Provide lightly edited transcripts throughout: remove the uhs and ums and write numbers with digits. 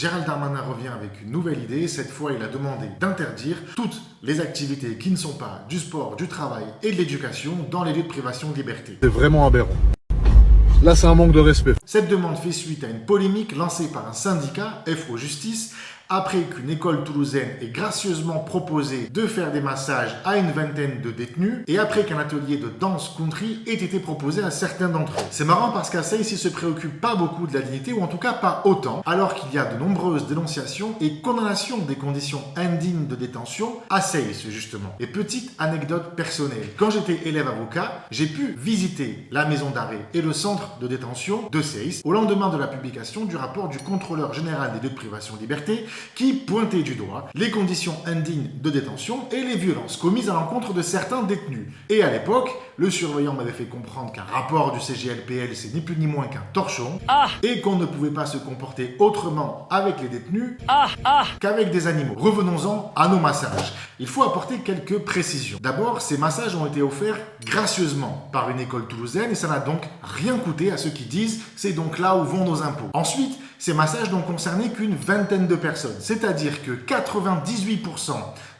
Gérald Darmanin revient avec une nouvelle idée. Cette fois, il a demandé d'interdire toutes les activités qui ne sont pas du sport, du travail et de l'éducation dans les lieux de privation de liberté. C'est vraiment aberrant. Là, c'est un manque de respect. Cette demande fait suite à une polémique lancée par un syndicat, FO Justice, après qu'une école toulousaine ait gracieusement proposé de faire des massages à une vingtaine de détenus et après qu'un atelier de danse country ait été proposé à certains d'entre eux. C'est marrant parce qu'à Seyss, ils se préoccupent pas beaucoup de la dignité, ou en tout cas pas autant, alors qu'il y a de nombreuses dénonciations et condamnations des conditions indignes de détention à Seyss, justement. Et petite anecdote personnelle, quand j'étais élève avocat, j'ai pu visiter la maison d'arrêt et le centre de détention de Seyss au lendemain de la publication du rapport du contrôleur général des lieux de privation de liberté qui pointait du doigt les conditions indignes de détention et les violences commises à l'encontre de certains détenus. Et à l'époque, le surveillant m'avait fait comprendre qu'un rapport du CGLPL, c'est ni plus ni moins qu'un torchon, et qu'on ne pouvait pas se comporter autrement avec les détenus qu'avec des animaux. Revenons-en à nos massages. Il faut apporter quelques précisions. D'abord, ces massages ont été offerts gracieusement par une école toulousaine et ça n'a donc rien coûté à ceux qui disent « c'est donc là où vont nos impôts ». Ensuite, ces massages n'ont concerné qu'une vingtaine de personnes, c'est-à-dire que 98%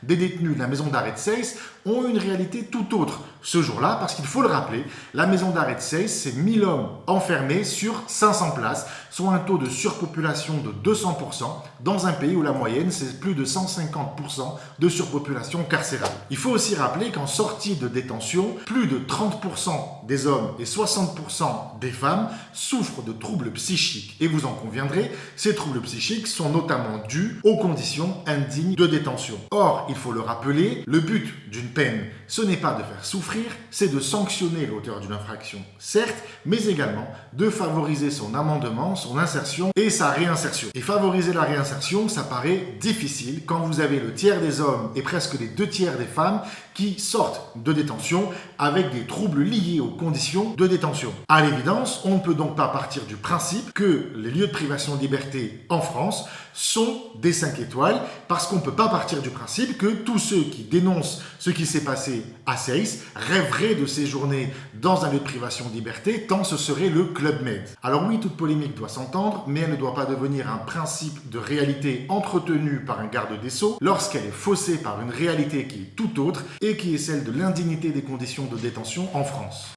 des détenus de la maison d'arrêt de Seyss ont une réalité tout autre ce jour-là, parce qu'il faut le rappeler, la maison d'arrêt de Seyss, c'est 1000 hommes enfermés sur 500 places, soit un taux de surpopulation de 200%, dans un pays où la moyenne, c'est plus de 150% de surpopulation carcérale. Il faut aussi rappeler qu'en sortie de détention, plus de 30% des hommes et 60% des femmes souffrent de troubles psychiques. Et vous en conviendrez, ces troubles psychiques sont notamment dus aux conditions indignes de détention. Or, il faut le rappeler, le but d'une peine, ce n'est pas de faire souffrir, c'est de sanctionner l'auteur d'une infraction, certes, mais également de favoriser son amendement, son insertion et sa réinsertion. Et favoriser la réinsertion, ça paraît difficile quand vous avez le tiers des hommes et presque les 2/3 des femmes qui sortent de détention avec des troubles liés aux conditions de détention. À l'évidence, on ne peut donc pas partir du principe que les lieux de privation de liberté en France sont des 5 étoiles, parce qu'on ne peut pas partir du principe que tous ceux qui dénoncent ce qui s'est passé à Seyss rêveraient de séjourner dans un lieu de privation de liberté, tant ce serait le Club Med. Alors oui, toute polémique doit s'entendre, mais elle ne doit pas devenir un principe de réalité entretenu par un garde des Sceaux lorsqu'elle est faussée par une réalité qui est tout autre et qui est celle de l'indignité des conditions de détention en France.